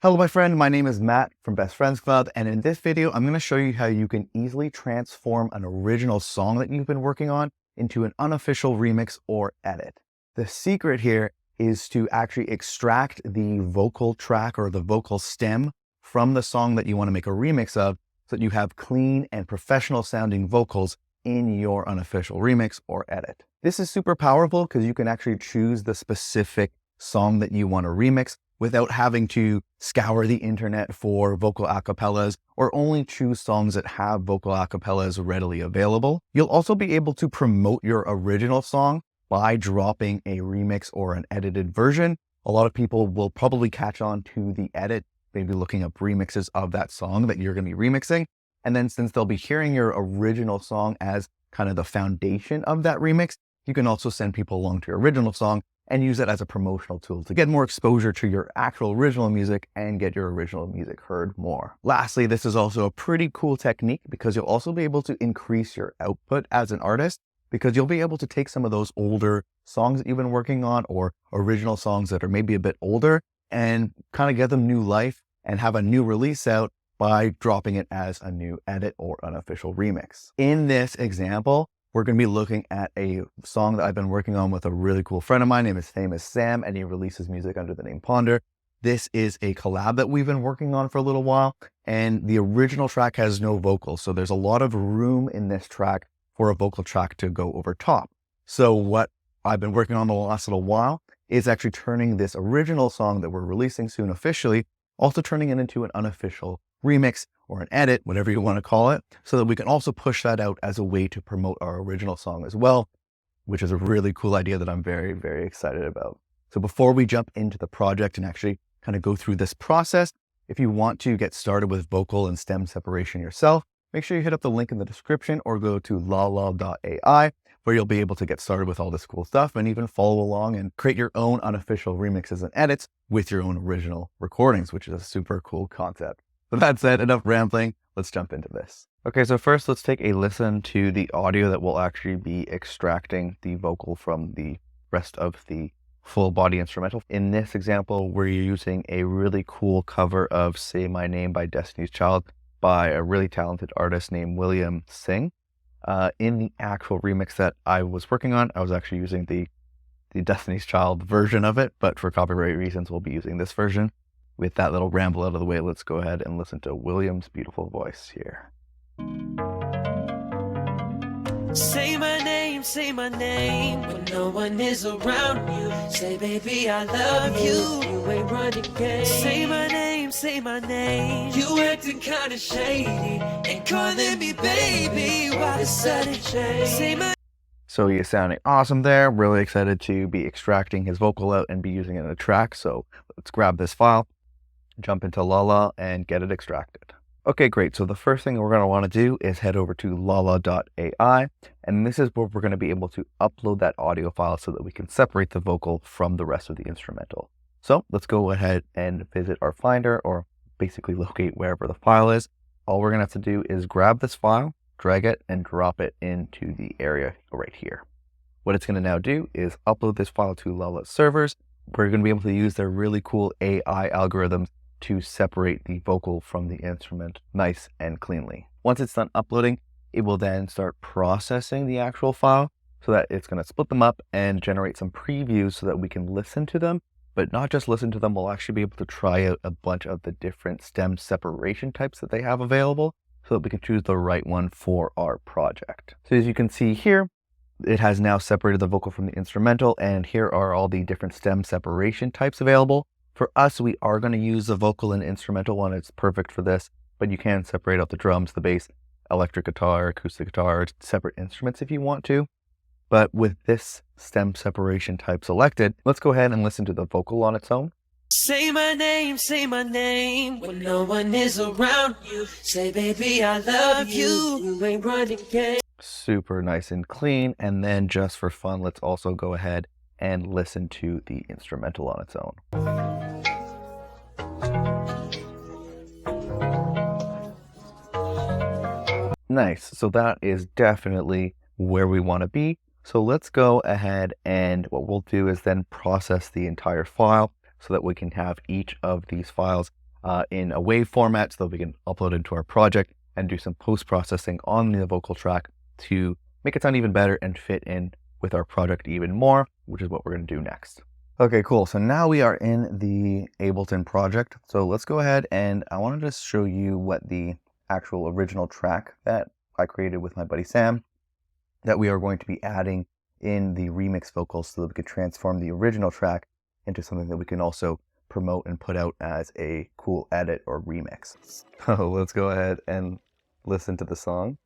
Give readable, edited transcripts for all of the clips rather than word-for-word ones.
Hello, my friend. My name is Matt from Best Friends Club, and in this video, I'm going to show you how you can easily transform an original song that you've been working on into an unofficial remix or edit. The secret here is to actually extract the vocal track or the vocal stem from the song that you want to make a remix of so that you have clean and professional sounding vocals in your unofficial remix or edit. This is super powerful because you can actually choose the specific song that you want to remix without having to scour the internet for vocal acapellas or only choose songs that have vocal acapellas readily available. You'll also be able to promote your original song by dropping a remix or an edited version. A lot of people will probably catch on to the edit, maybe looking up remixes of that song that you're going to be remixing. And then since they'll be hearing your original song as kind of the foundation of that remix, you can also send people along to your original song and use it as a promotional tool to get more exposure to your actual original music and get your original music heard more. Lastly, this is also a pretty cool technique because you'll also be able to increase your output as an artist because you'll be able to take some of those older songs that you've been working on or original songs that are maybe a bit older and kind of get them new life and have a new release out by dropping it as a new edit or unofficial remix. In this example, we're going to be looking at a song that I've been working on with a really cool friend of mine named Famous Sam, and he releases music under the name Ponder. This is a collab that we've been working on for a little while, and the original track has no vocals, so there's a lot of room in this track for a vocal track to go over top. So what I've been working on the last little while is actually turning this original song that we're releasing soon officially, also turning it into an unofficial remix or an edit, whatever you want to call it, so that we can also push that out as a way to promote our original song as well, which is a really cool idea that I'm very, very excited about. So before we jump into the project and actually kind of go through this process, if you want to get started with vocal and stem separation yourself, make sure you hit up the link in the description or go to LALAL.AI, where you'll be able to get started with all this cool stuff and even follow along and create your own unofficial remixes and edits with your own original recordings, which is a super cool concept. With that said, enough rambling, let's jump into this. Okay, so first let's take a listen to the audio that will actually be extracting the vocal from the rest of the full body instrumental. In this example, we're using a really cool cover of Say My Name by Destiny's Child by a really talented artist named William Singh. In the actual remix that I was working on, I was actually using the Destiny's Child version of it, but for copyright reasons, we'll be using this version. With that little ramble out of the way, let's go ahead and listen to William's beautiful voice here. Say my name, when no one is around you. Say, baby, I love you. You ain't running game. Say my name. You acting kinda shady and calling me baby. Why the sudden change? Say my. So he is sounding awesome there. Really excited to be extracting his vocal out and be using it in a track. So let's grab this file, jump into LALA and get it extracted. Okay, great. So the first thing we're going to want to do is head over to LALA.AI, and this is where we're going to be able to upload that audio file so that we can separate the vocal from the rest of the instrumental. So let's go ahead and visit our Finder, or basically locate wherever the file is. All we're going to have to do is grab this file, drag it, and drop it into the area right here. What it's going to now do is upload this file to LALA's servers. We're going to be able to use their really cool AI algorithms to separate the vocal from the instrument nice and cleanly. Once it's done uploading, it will then start processing the actual file so that it's going to split them up and generate some previews so that we can listen to them, but not just listen to them, we'll actually be able to try out a bunch of the different stem separation types that they have available so that we can choose the right one for our project. So as you can see here, it has now separated the vocal from the instrumental, and here are all the different stem separation types available. For us, we are going to use the vocal and instrumental one. It's perfect for this, but you can separate out the drums, the bass, electric guitar, acoustic guitar, separate instruments if you want to. But with this stem separation type selected, let's go ahead and listen to the vocal on its own. Say my name, when no one is around you. Say, baby, I love you. You ain't running game. Super nice and clean. And then just for fun, let's also go ahead and listen to the instrumental on its own. Nice. So that is definitely where we want to be. So let's go ahead, and what we'll do is then process the entire file so that we can have each of these files in a WAV format so that we can upload into our project and do some post-processing on the vocal track to make it sound even better and fit in with our project even more, which is what we're going to do next. Okay, cool. So now we are in the Ableton project. So let's go ahead and I want to just show you what the actual original track that I created with my buddy Sam that we are going to be adding in the remix vocals so that we could transform the original track into something that we can also promote and put out as a cool edit or remix. So let's go ahead and listen to the song.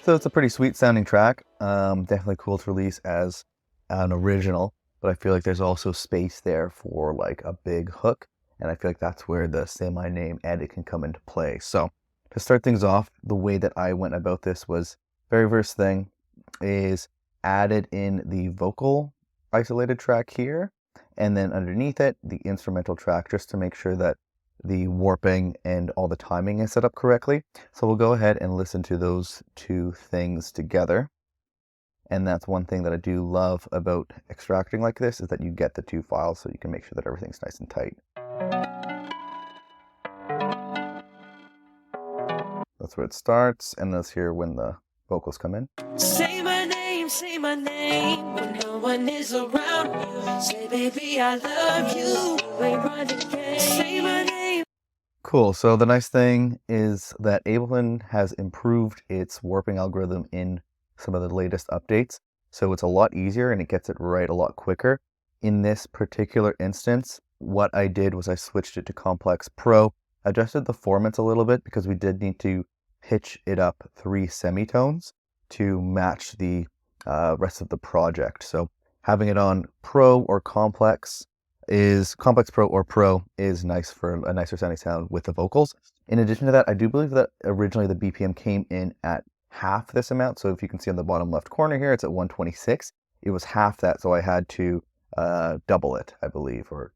So it's a pretty sweet sounding track, definitely cool to release as an original, but I feel like there's also space there for like a big hook, and I feel like that's where the Say My Name edit can come into play. So to start things off, the way that I went about this was very first thing is added in the vocal isolated track here, and then underneath it, the instrumental track, just to make sure that the warping and all the timing is set up correctly. So we'll go ahead and listen to those two things together. And that's one thing that I do love about extracting like this is that you get the two files so you can make sure that everything's nice and tight. That's where it starts, and let's hear when the vocals come in. Say my name when no one is around you. Say baby I love you. You ain't running game. Say my name. Cool, so the nice thing is that Ableton has improved its warping algorithm in some of the latest updates. So it's a lot easier and it gets it right a lot quicker. In this particular instance, what I did was I switched it to Complex Pro, adjusted the formants a little bit because we did need to pitch it up 3 semitones to match the rest of the project. So having it on Pro or Complex Pro or Pro is nice for a nicer sounding sound with the vocals. In addition to that, I do believe that originally the BPM came in at half this amount. So if you can see on the bottom left corner here, it's at 126. It was half that, so I had to double it, I believe, or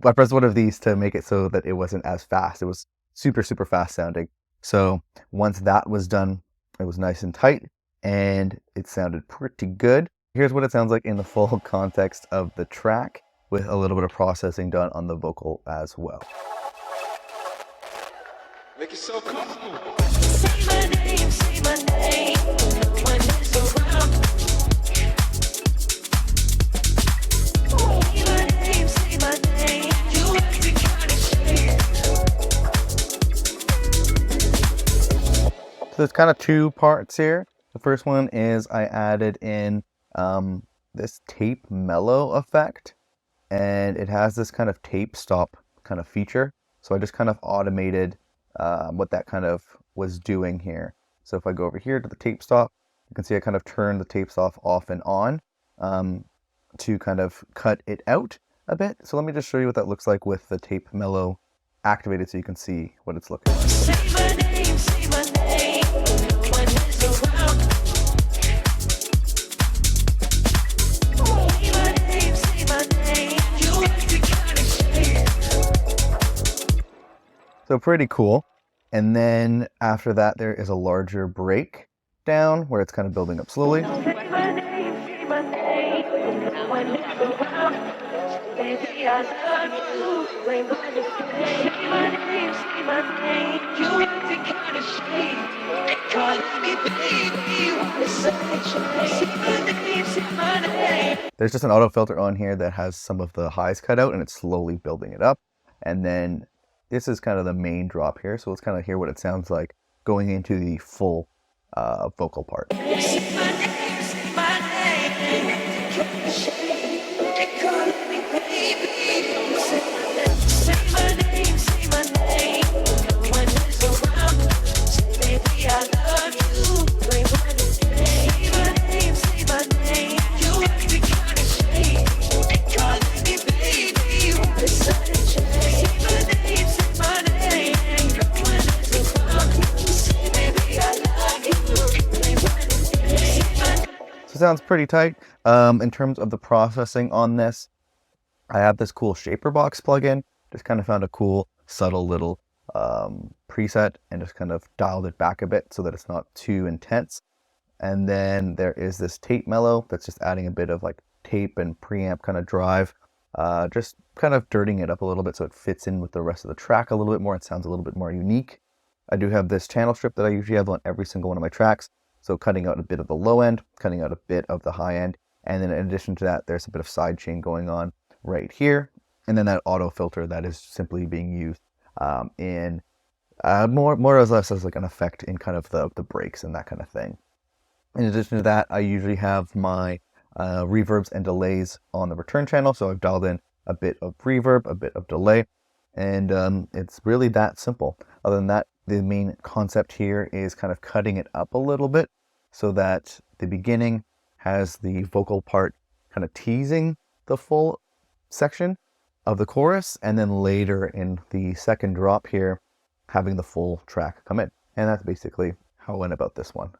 I pressed one of these to make it so that it wasn't as fast. It was super, super fast sounding. So once that was done, it was nice and tight and it sounded pretty good. Here's what it sounds like in the full context of the track, with a little bit of processing done on the vocal as well. Make it so comfortable. Say my name, no one is around. Say my name, you every kind of shade. So there's kind of two parts here. The first one is I added in this tape mellow effect, and it has this kind of tape stop kind of feature. So I just kind of automated what that kind of was doing here. So if I go over here to the tape stop, you can see I kind of turned the tape stop off and on to kind of cut it out a bit. So let me just show you what that looks like with the tape mellow activated so you can see what it's looking like. Say my name, no one is around. Say my name, you every kind of shade. So pretty cool. And then after that, there is a larger break down where it's kind of building up slowly. Say my name, no one is around. Baby, I love you. Ain't gonna say my name, you every kind of shade. Calling me baby, wanna say my name. There's just an auto filter on here that has some of the highs cut out and it's slowly building it up. And then this is kind of the main drop here. So let's kind of hear what it sounds like going into the full vocal part. Say my name, calling me baby, say my name, no one is around. Say baby, I love you, ain't running game. Say my name, you every kind of shade. Calling me baby, wanna say my name, no one is around. Say baby, I love you, ain't running game. So it sounds pretty tight. In terms of the processing on this, I have this cool Shaper Box plugin Just kind of found a cool, subtle little preset and just kind of dialed it back a bit so that it's not too intense. And then there is this tape mellow that's just adding a bit of like tape and preamp kind of drive, just kind of dirtying it up a little bit so it fits in with the rest of the track a little bit more. It sounds a little bit more unique. I do have this channel strip that I usually have on every single one of my tracks. So cutting out a bit of the low end, cutting out a bit of the high end. And then in addition to that, there's a bit of side chain going on right here. And then that auto filter that is simply being used in more or less as like an effect in kind of the breaks and that kind of thing. In addition to that, I usually have my reverbs and delays on the return channel. So I've dialed in a bit of reverb, a bit of delay, and it's really that simple. Other than that, the main concept here is kind of cutting it up a little bit so that the beginning has the vocal part kind of teasing the full section of the chorus, and then later in the second drop here, having the full track come in. And that's basically how I went about this one.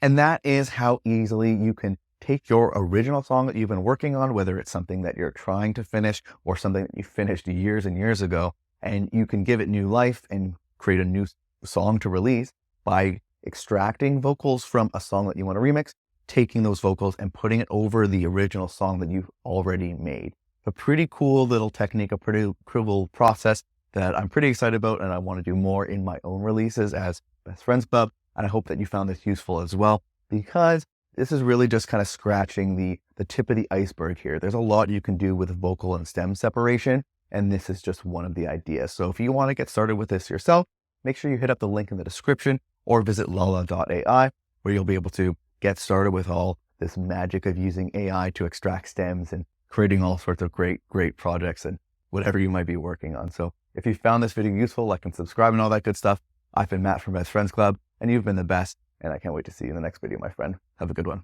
And that is how easily you can take your original song that you've been working on, whether it's something that you're trying to finish or something that you finished years and years ago, and you can give it new life and create a new song to release by extracting vocals from a song that you want to remix, taking those vocals and putting it over the original song that you've already made. A pretty cool little technique, a pretty cool process that I'm pretty excited about, and I want to do more in my own releases as Best Friends Club. And I hope that you found this useful as well, because this is really just kind of scratching the tip of the iceberg here. There's a lot you can do with vocal and stem separation, and this is just one of the ideas. So if you want to get started with this yourself, make sure you hit up the link in the description or visit LALAL.AI, where you'll be able to get started with all this magic of using AI to extract stems and creating all sorts of great projects and whatever you might be working on. So if you found this video useful, like and subscribe and all that good stuff. I've been Matt from Best Friends Club, and you've been the best, and I can't wait to see you in the next video, my friend. Have a good one.